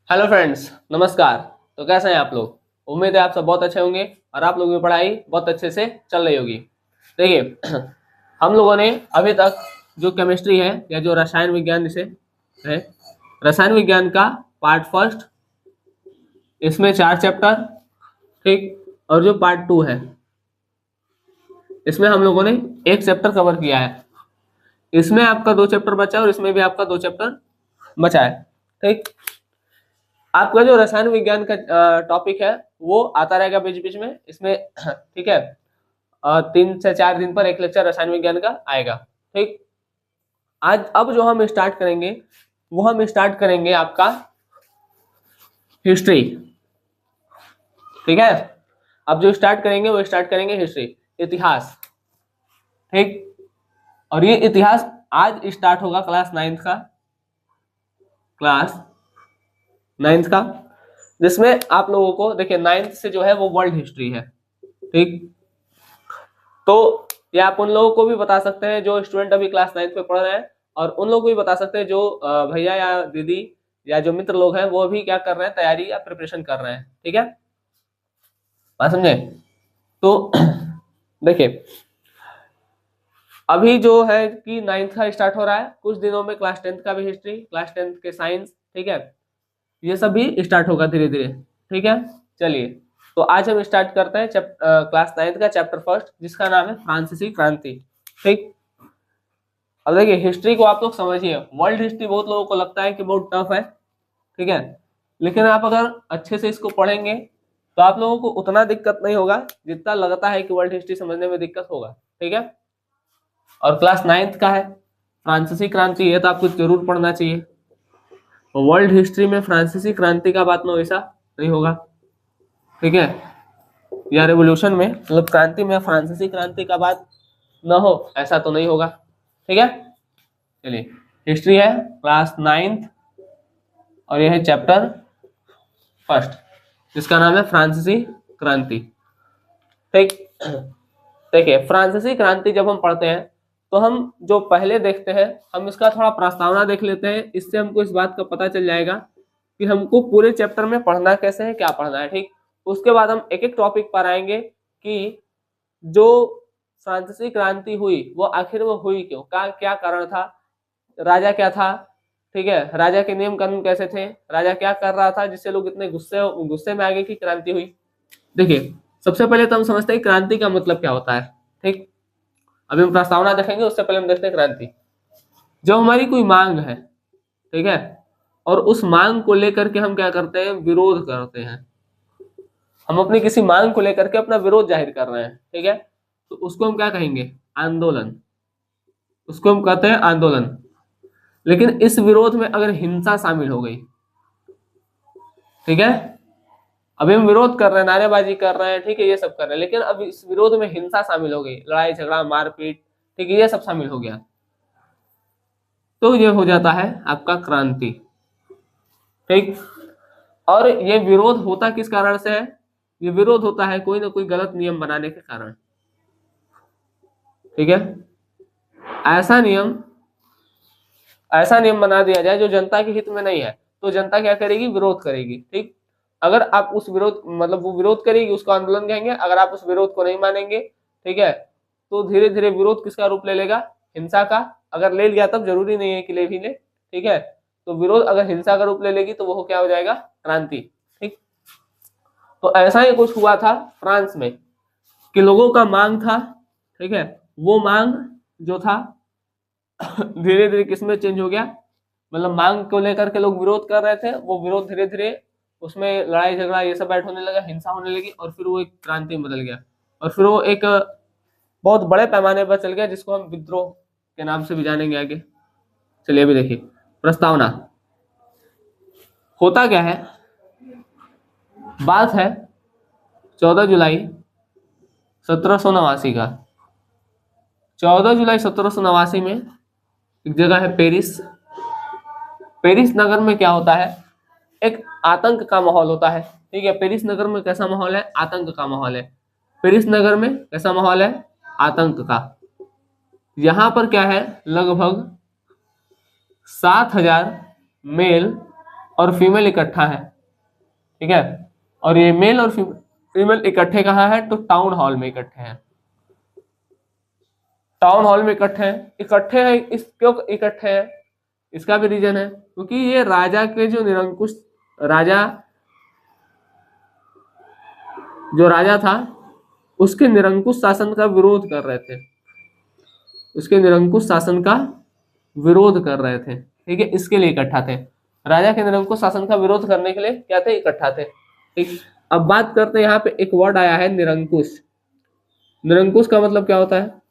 Hello friends, नमस्कार। तो कैसे हैं आप लोग? उम्मीद है आप सब बहुत अच्छे होंगे और आप लोगों की पढ़ाई बहुत अच्छे से चल रही होगी। देखिए, हम लोगों ने अभी तक जो केमिस्ट्री है या जो रसायन विज्ञान जिसे है, रसायन विज्ञान का पार्ट फर्स्ट, इसमें 4 चैप्टर, ठीक, और जो पार्ट 2 है इसमें हम लोगों ने 1 चैप्टर कवर किया है। इसमें आपका 2 चैप्टर बचा है और इसमें भी आपका 2 चैप्टर बचा है। ठीक, आपका जो रसायन विज्ञान का टॉपिक है वो आता रहेगा बीच बीच में इसमें। ठीक है, 3 से 4 दिन पर एक लेक्चर रसायन विज्ञान का आएगा। ठीक, आज अब जो हम स्टार्ट करेंगे वो हम स्टार्ट करेंगे आपका हिस्ट्री। ठीक है, अब जो स्टार्ट करेंगे वो स्टार्ट करेंगे हिस्ट्री, इतिहास। ठीक, और ये इतिहास आज स्टार्ट होगा क्लास 9th का, जिसमें आप लोगों को देखिए 9th से जो है वो वर्ल्ड हिस्ट्री है। ठीक, तो ये आप उन लोगों को भी बता सकते हैं जो स्टूडेंट अभी क्लास 9th में पढ़ रहे हैं, और उन लोगों को भी बता सकते हैं जो भैया या दीदी या जो मित्र लोग हैं वो भी क्या कर रहे हैं, तैयारी या प्रिपरेशन कर रहे हैं। ठीक है, बात समझे? तो देखिए, अभी जो है कि 9th का स्टार्ट हो रहा है, कुछ दिनों में क्लास 10th का भी हिस्ट्री, क्लास 10th के साइंस, ठीक है, ये सब भी स्टार्ट होगा धीरे धीरे। ठीक है, चलिए, तो आज हम स्टार्ट करते हैं क्लास 9th का चैप्टर फर्स्ट, जिसका नाम है फ्रांसीसी क्रांति। ठीक, अब देखिए हिस्ट्री को आप लोग समझिए। वर्ल्ड हिस्ट्री बहुत लोगों को लगता है कि बहुत टफ है, ठीक है, लेकिन आप अगर अच्छे से इसको पढ़ेंगे तो आप लोगों को उतना दिक्कत नहीं होगा जितना लगता है कि वर्ल्ड हिस्ट्री समझने में दिक्कत होगा। ठीक है, और क्लास 9th का है फ्रांसीसी क्रांति, ये तो आपको जरूर पढ़ना चाहिए। वर्ल्ड हिस्ट्री में फ्रांसीसी क्रांति का बात में वैसा नहीं होगा। ठीक है, या रेवोल्यूशन में मतलब क्रांति में फ्रांसीसी क्रांति का बात न हो, ऐसा तो नहीं होगा। ठीक है, चलिए, हिस्ट्री है क्लास 9th और यह है चैप्टर फर्स्ट, जिसका नाम है फ्रांसीसी क्रांति। ठीक, देखिए फ्रांसीसी क्रांति जब हम पढ़ते हैं तो हम जो पहले देखते हैं, हम इसका थोड़ा प्रस्तावना देख लेते हैं। इससे हमको इस बात का पता चल जाएगा कि हमको पूरे चैप्टर में पढ़ना कैसे है, क्या पढ़ना है। ठीक, उसके बाद हम एक एक टॉपिक पर आएंगे कि जो फ्रांसीसी क्रांति हुई वो आखिर वो हुई क्यों, का क्या कारण था, राजा क्या था, ठीक है, राजा के नियम कानून कैसे थे, राजा क्या कर रहा था जिससे लोग इतने गुस्से गुस्से में आ गए कि क्रांति हुई। देखिए, सबसे पहले तो हम समझते हैं क्रांति का मतलब क्या होता है। ठीक, अभी हम प्रस्तावना देखेंगे, उससे पहले हम देखते हैं क्रांति। जब हमारी कोई मांग है, ठीक है, और उस मांग को लेकर के हम क्या करते हैं, विरोध करते हैं। हम अपनी किसी मांग को लेकर के अपना विरोध जाहिर कर रहे हैं, ठीक है, तो उसको हम क्या कहेंगे, आंदोलन। उसको हम कहते हैं आंदोलन। लेकिन इस विरोध में अगर हिंसा शामिल हो गई, ठीक है, अभी हम विरोध कर रहे हैं, नारेबाजी कर रहे हैं, ठीक है, ये सब कर रहे हैं, लेकिन अब इस विरोध में हिंसा शामिल हो गई, लड़ाई झगड़ा मारपीट, ठीक है, ये सब शामिल हो गया, तो ये हो जाता है आपका क्रांति। ठीक, और ये विरोध होता किस कारण से है? ये विरोध होता है कोई ना कोई गलत नियम बनाने के कारण। ठीक है, ऐसा नियम ऐसा नियम बना दिया जाए जो जनता के हित में नहीं है, तो जनता क्या करेगी, विरोध करेगी। ठीक, अगर आप उस विरोध मतलब वो विरोध करेगी, उसको आंदोलन कहेंगे। अगर आप उस विरोध को नहीं मानेंगे, ठीक है, तो धीरे धीरे विरोध किसका रूप ले लेगा, हिंसा का। अगर ले लिया तब, जरूरी नहीं है कि ले भी ले, ठीक है, तो विरोध अगर हिंसा का रूप ले लेगी तो वो क्या हो जाएगा, क्रांति। ठीक, तो ऐसा ही कुछ हुआ था फ्रांस में कि लोगों का मांग था, ठीक है, वो मांग जो था धीरे धीरे किसमें चेंज हो गया, मतलब मांग को लेकर के लोग विरोध कर रहे थे, वो विरोध धीरे धीरे उसमें लड़ाई झगड़ा ये सब ऐड होने लगा, हिंसा होने लगी, और फिर वो एक क्रांति में बदल गया, और फिर वो एक बहुत बड़े पैमाने पर चल गया, जिसको हम विद्रोह के नाम से भी जानेंगे आगे। चलिए अभी देखिए प्रस्तावना। होता क्या है, बात है 14 जुलाई 1789 का। 14 जुलाई 1789 में एक जगह है पेरिस। पेरिस नगर में क्या होता है, एक आतंक का माहौल होता है। ठीक है, पेरिस नगर में कैसा माहौल है, आतंक का माहौल है। पेरिस नगर में कैसा माहौल है, आतंक का। यहां पर क्या है, लगभग 7,000 मेल और फीमेल इकट्ठा है, ठीक है। और ये मेल और फीमेल इकट्ठे कहाँ है, तो टाउन हॉल में इकट्ठे हैं। टाउन हॉल में इकट्ठे हैं, इस क्यों इकट्ठे हैं, इसका भी रीजन है, क्योंकि ये राजा के जो निरंकुश राजा जो राजा था उसके निरंकुश शासन का विरोध कर रहे थे, उसके निरंकुश शासन का विरोध कर रहे थे, ठीक है, इसके लिए इकट्ठा थे। राजा के निरंकुश शासन का विरोध करने के लिए क्या थे, इकट्ठा थे, ठीक। अब बात करते हैं, यहाँ पे एक वर्ड आया है निरंकुश। निरंकुश का मतलब क्या होता है,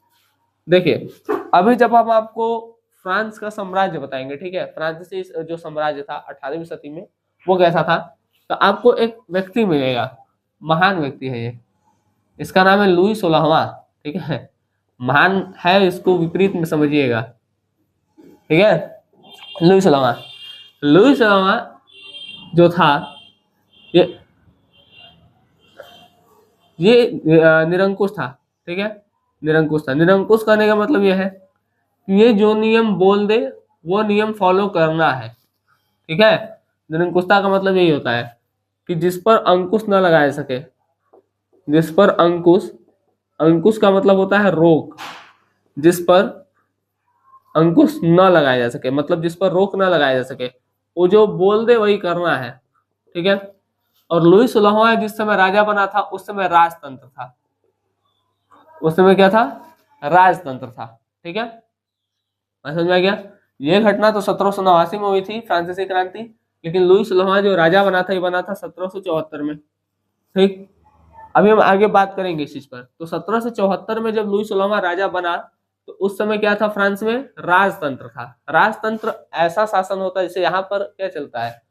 देखिए अभी जब हम आपको फ्रांस का साम्राज्य बताएंगे, ठीक है, फ्रांसीसी जो साम्राज्य था 18वीं सदी में वो कैसा था, तो आपको एक व्यक्ति मिलेगा, महान व्यक्ति है ये, इसका नाम है लुई 16वां, ठीक है, महान है, इसको विपरीत में समझिएगा, ठीक है। लुई 16वां जो था ये निरंकुश था, ठीक है, निरंकुश था। निरंकुश करने का मतलब यह है कि ये जो नियम बोल दे वो नियम फॉलो करना है, ठीक है। निरंकुशता का मतलब यही होता है कि जिस पर अंकुश न लगाए सके, जिस पर अंकुश, अंकुश का मतलब होता है रोक, जिस पर अंकुश न लगाया जा सके, मतलब जिस पर रोक न लगाया जा सके, वो जो बोल दे वही करना है, ठीक है। और लुई 16वां जिस समय राजा बना था उस समय राजतंत्र था, उस समय क्या था, राजतंत्र था, ठीक है, समझ में आ गया। ये घटना तो 1789 में हुई थी, फ्रांसीसी क्रांति, लेकिन लुई 16वां जो राजा बना था ये बना था 1774 में, ठीक। अभी हम आगे बात करेंगे इस चीज पर। तो 1774 में जब लुई 16वां राजा बना तो उस समय क्या था, फ्रांस में राजतंत्र था। राजतंत्र ऐसा शासन होता है, जैसे यहाँ पर क्या चलता है,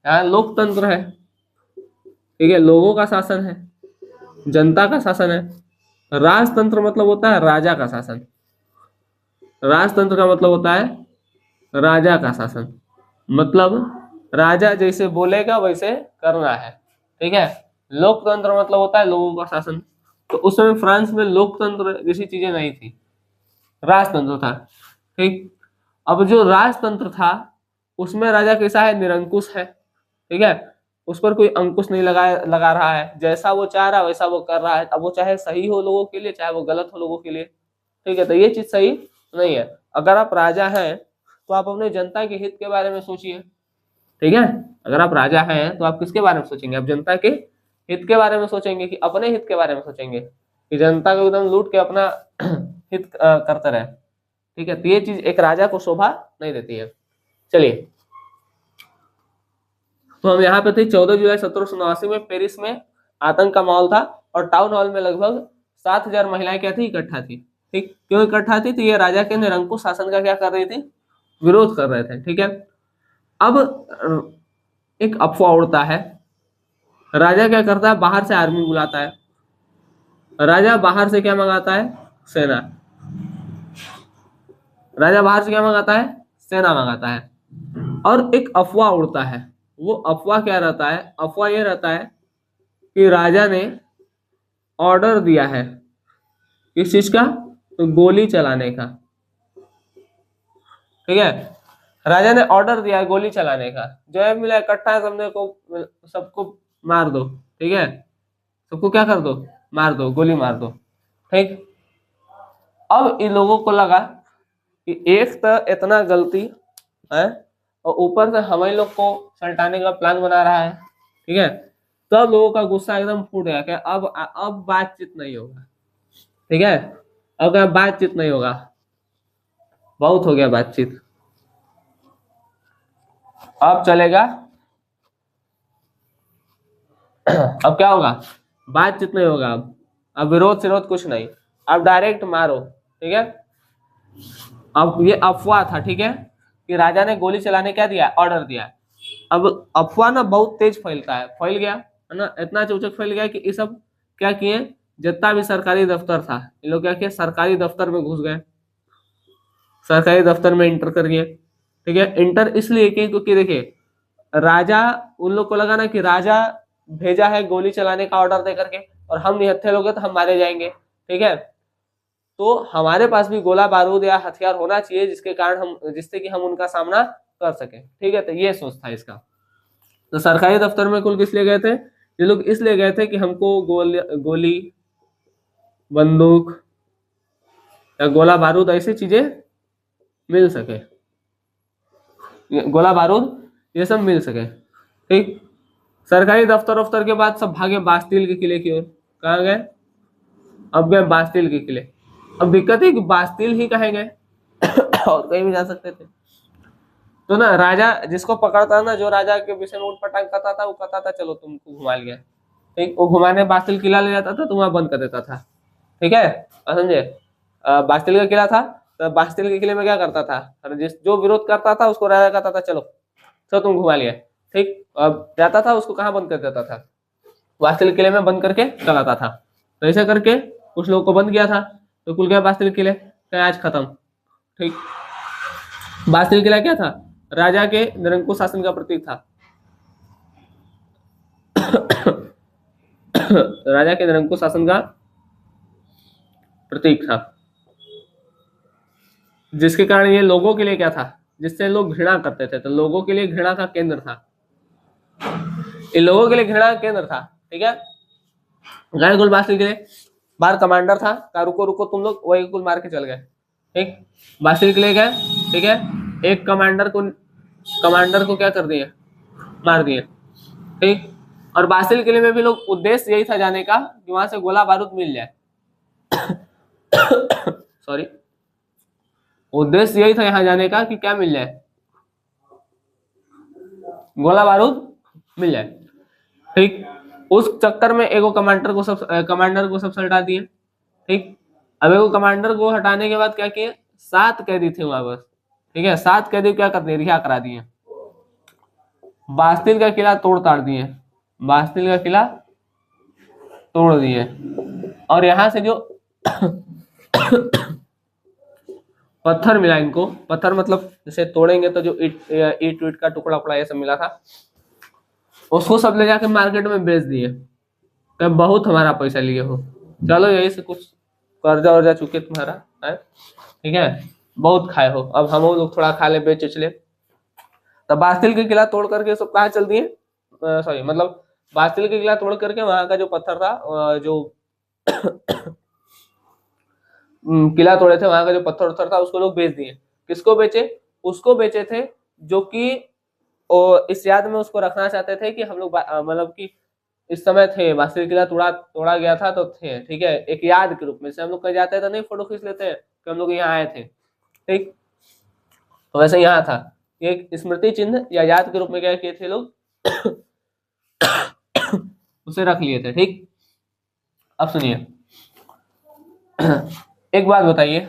यहाँ लोकतंत्र है, ठीक है, लोगों का शासन है, जनता का शासन है। राजतंत्र मतलब होता है राजा का शासन, राजतंत्र का मतलब होता है राजा का शासन, मतलब राजा जैसे बोलेगा वैसे करना है, ठीक है। लोकतंत्र मतलब होता है लोगों का शासन। तो उस समय फ्रांस में लोकतंत्र जैसी चीजें नहीं थी, राजतंत्र था, ठीक। अब जो राजतंत्र था उसमें राजा कैसा है, निरंकुश है, ठीक है, उस पर कोई अंकुश नहीं लगा रहा है, जैसा वो चाह रहा है वैसा वो कर रहा है। अब वो चाहे सही हो लोगों के लिए, चाहे वो गलत हो लोगों के लिए, ठीक है। तो ये चीज सही नहीं है। अगर आप राजा हैं तो आप अपने जनता के हित के बारे में सोचिए, ठीक है। अगर आप राजा हैं तो आप किसके बारे में सोचेंगे, आप जनता के हित के बारे में सोचेंगे कि अपने हित के बारे में सोचेंगे, कि जनता को एकदम लूट के अपना हित करते रहे, ठीक है। तो ये चीज एक राजा को शोभा नहीं देती है। चलिए, तो हम यहाँ पे थे 14 जुलाई 1789 में पेरिस में आतंक का माहौल था और टाउन हॉल में लगभग 7,000 महिलाएं क्या थी, इकट्ठा थी, ठीक। क्यों इकट्ठा थी, तो ये राजा के निरंकुश शासन का क्या कर रही थी, विरोध कर रहे थे, ठीक है। अब एक अफवाह उड़ता है, राजा क्या करता है, बाहर से आर्मी बुलाता है, राजा बाहर से क्या मंगाता है, सेना, राजा बाहर से क्या मंगाता है, सेना मंगाता है। और एक अफवाह उड़ता है, वो अफवाह क्या रहता है, अफवाह ये रहता है कि राजा ने ऑर्डर दिया है किस चीज का, तो गोली चलाने का, ठीक है। राजा ने ऑर्डर दिया है गोली चलाने का, जो है मिला इकट्ठा है, सबने को सबको मार दो, ठीक है, सबको क्या कर दो, मार दो, गोली मार दो, ठीक। अब इन लोगों को लगा कि एक तो इतना गलती है और ऊपर से हम ही लोग को सल्टाने का प्लान बना रहा है, ठीक है। तब लोगों का गुस्सा एकदम फूट गया कि अब बातचीत नहीं होगा, ठीक है, अब क्या बातचीत नहीं होगा, बहुत हो गया बातचीत, अब चलेगा अब क्या होगा, बातचीत नहीं होगा, अब विरोध सिरोध कुछ नहीं, अब डायरेक्ट मारो, ठीक है। अब ये अफवाह था, ठीक है, कि राजा ने गोली चलाने क्या दिया, ऑर्डर दिया। अब अफवाह ना बहुत तेज फैलता है, फैल गया है ना, इतना चौचक फैल गया कि ये सब क्या किए, जितना भी सरकारी दफ्तर था ये लोग क्या किया, सरकारी दफ्तर में घुस गए, सरकारी दफ्तर में इंटर कर गए, ठीक है। इंटर इसलिए कि क्योंकि देखिए राजा, उन लोग को लगा ना कि राजा भेजा है गोली चलाने का ऑर्डर दे करके और हम निहत्थे लोग हैं तो हम मारे जाएंगे, ठीक है। तो हमारे पास भी गोला बारूद या हथियार होना चाहिए जिसके कारण हम, जिससे कि हम उनका सामना कर सके, ठीक है। तो ये सोच था इसका, तो सरकारी दफ्तर में कुल किस लिए गए थे? ये लोग इसलिए गए थे कि हमको गोली बंदूक या गोला बारूद ऐसी चीजें मिल सके, गोला बारूद ये सब मिल सके। ठीक, सरकारी दफ्तर के बाद सब भागे बास्तिल के किले की ओर। कहाँ गए? अब गए बास्तिल के किले। अब दिक्कत है कि बास्तिल ही कहे गए और कहीं भी जा सकते थे। तो ना राजा जिसको पकड़ता ना, जो राजा के विषय में उठपटांग करता था, वो कहता था चलो तुमको घुमा लिया। ठीक, वो घुमाने बास्तिल किला ले जाता था तो वहां बंद कर देता था। ठीक है, समझे? बास्तिल का किला था, तो बास्तिल के किले में क्या करता था, जो विरोध करता था उसको राजा कहता था चलो तुम घुमा लिया। ठीक, अब जाता था उसको कहाँ बंद कर देता था? बास्तिल किले में बंद करके चलाता था। तो ऐसे करके कुछ लोगों को बंद किया था, तो कुल गया बास्तिल किले, आज खत्म। ठीक, बास्तिल किला क्या था? राजा के निरंकुश शासन का प्रतीक था। राजा के निरंकुश शासन का प्रतीक था, जिसके कारण ये लोगों के लिए क्या था, जिससे लोग घृणा करते थे। तो लोगों के लिए घृणा का केंद्र था, इन लोगों के लिए घृणा का केंद्र था। ठीक है, गए कुल बास्तिल के लिए, बाहर कमांडर था, कहा रुको रुको तुम लोग, वही कुल मार के चल गए। ठीक, बास्तिल के लिए गए। ठीक है, एक कमांडर को क्या कर दिए? मार दिए। ठीक, और बास्तिल किले में भी लोग उद्देश्य यही था जाने का कि वहां से गोला बारूद मिल जाए। सॉरी, उद्देश्य यही था यहाँ जाने का कि क्या मिल जाए? गोला बारूद मिल जाए। ठीक, उस चक्कर में एगो कमांडर को सबसे हटा दिए। ठीक, अब एगो कमांडर को हटाने के बाद क्या किए? 7 कैदी थे वहां बस। ठीक है, 7 कैदी क्या कर दिए? रिहा करा दिए। बास्तिल का किला तोड़ ताड़ दिए, बास्तिल का किला तोड़ दिए। और यहां से जो पत्थर मिला इनको, पत्थर मतलब जैसे तोड़ेंगे तो जो ईट का टुकड़ा उकड़ा ये सब मिला था, उसको सब ले जाके मार्केट में बेच दिए। तो बहुत हमारा पैसा लिए हो, चलो यही से कुछ कर्जा वर्जा चुके तुम्हारा है। ठीक है, बहुत खाए हो, अब हम लोग थोड़ा खा ले, बेच उच ले। तब बास्तिल के किला तोड़ करके सब कहाँ चल दिए? सॉरी, मतलब बास्तिल के किला तोड़ करके वहां का जो पत्थर था, जो किला तोड़े थे वहां का जो पत्थर उत्थर था, उसको लोग बेच दिए। किसको बेचे? उसको बेचे थे जो कि इस याद में उसको रखना चाहते थे कि हम लोग मतलब कि इस समय थे, बास्तिल किला तोड़ा गया था तो थे। ठीक है, एक याद के रूप में से हम लोग कहीं जाते हैं तो नहीं फोटो खींच लेते हैं कि हम लोग यहाँ आए थे। ठीक, तो वैसे यहाँ था, एक स्मृति चिन्ह या याद के रूप में क्या किए थे लोग? उसे रख लिए थे। ठीक, अब सुनिए, एक बात बताइए,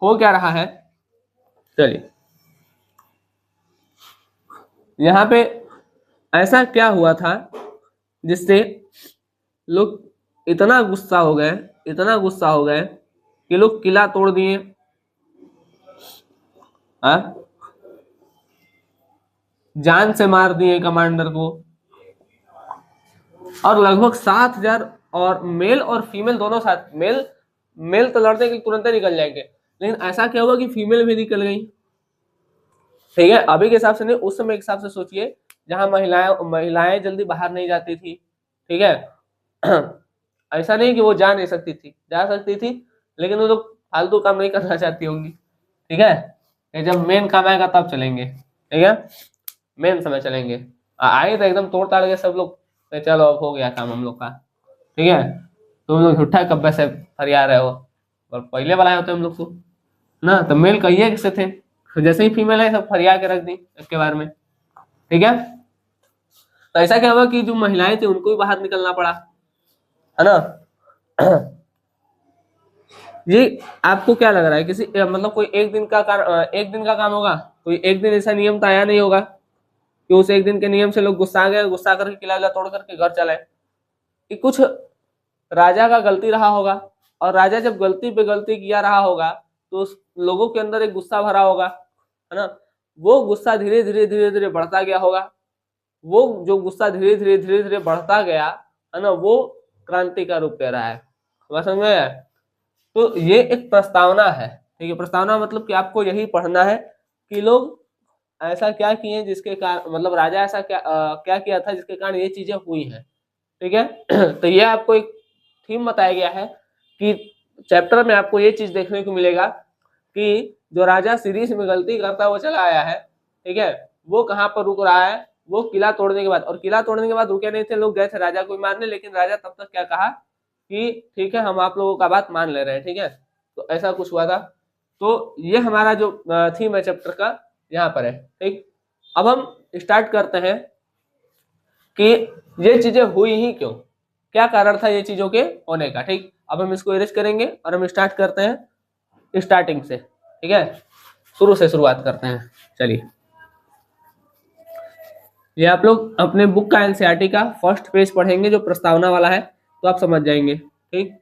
हो क्या रहा है? चलिए, यहाँ पे ऐसा क्या हुआ था जिससे लोग इतना गुस्सा हो गए, इतना गुस्सा हो गए कि लोग किला तोड़ दिए। जान से मार दिए कमांडर को, और लगभग 7,000, और मेल और फीमेल दोनों साथ। मेल तो लड़ने के तुरंत ही निकल जाएंगे, लेकिन ऐसा क्या हुआ कि फीमेल भी निकल गई। ठीक है, अभी के हिसाब से नहीं, उस समय के हिसाब से सोचिए, जहां महिलाएं जल्दी बाहर नहीं जाती थी। ठीक है, ऐसा नहीं कि वो जा नहीं सकती थी, जा सकती थी, लेकिन वो लोग फालतू काम नहीं करना चाहती होंगी। ठीक है, जब मेन काम आएगा तब चलेंगे। ठीक है, मेन समय चलेंगे। आए तो एकदम तोड़ ताड़ के सब लोग, चलो अब हो गया काम हम लोग का। ठीक है, तुम लोग झूठा कब्बे से फरिया रहे हो, और पहले वाला होते हम लोग को ना, तो मेल कहिए से थे, जैसे ही फीमेल है सब फरिया के रख दी इसके बारे में। ठीक है, तो ऐसा क्या हुआ कि जो महिलाएं थी उनको भी बाहर निकलना पड़ा, है ना? ये आपको क्या लग रहा है, किसी मतलब कोई एक दिन का काम होगा? कोई एक दिन ऐसा नियम तो आया नहीं होगा कि उस एक दिन के नियम से लोग गुस्सा गए, गुस्सा करके किला विला तोड़ करके घर चलाए। कि कुछ राजा का गलती रहा होगा, और राजा जब गलती पे गलती किया रहा होगा तो उस लोगों के अंदर एक गुस्सा भरा होगा, है ना? वो गुस्सा धीरे धीरे बढ़ता गया होगा। वो जो गुस्सा धीरे धीरे बढ़ता गया, है ना, वो क्रांति का रूप ले रहा है। समझ में आया? तो ये एक प्रस्तावना है। ठीक है, प्रस्तावना मतलब कि आपको यही पढ़ना है कि लोग ऐसा क्या किए जिसके कारण, मतलब राजा ऐसा क्या किया था जिसके कारण ये चीजें हुई हैं, ठीक है। तो ये आपको एक थीम बताया गया है कि चैप्टर में आपको ये चीज देखने को मिलेगा कि जो राजा सीरीज में गलती करता वो चला आया है, ठीक है, वो कहाँ पर रुक रहा है, वो किला तोड़ने के बाद। और किला तोड़ने के बाद रुके नहीं थे, लोग गए थे राजा को मारने, लेकिन राजा तब तक क्या कहा कि ठीक है हम आप लोगों का बात मान ले रहे हैं, ठीक है। तो ऐसा कुछ हुआ था। तो ये हमारा जो थीम है चैप्टर का यहाँ पर है, ठीक। अब हम स्टार्ट करते हैं कि ये चीजें हुई ही क्यों, क्या कारण था ये चीजों के होने का, ठीक। अब हम इसको इरेज करेंगे और हम स्टार्ट करते हैं स्टार्टिंग से, ठीक है, शुरू से शुरुआत करते हैं। चलिए, ये आप लोग अपने बुक का एनसीईआरटी का फर्स्ट पेज पढ़ेंगे जो प्रस्तावना वाला है, तो आप समझ जाएंगे, ठीक।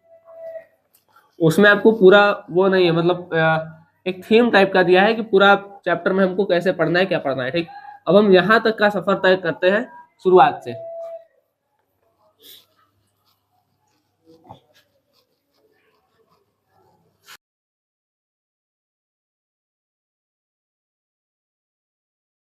उसमें आपको पूरा वो नहीं है, मतलब एक थीम टाइप का दिया है कि पूरा चैप्टर में हमको कैसे पढ़ना है, क्या पढ़ना है, ठीक। अब हम यहाँ तक का सफर तय करते हैं शुरुआत से।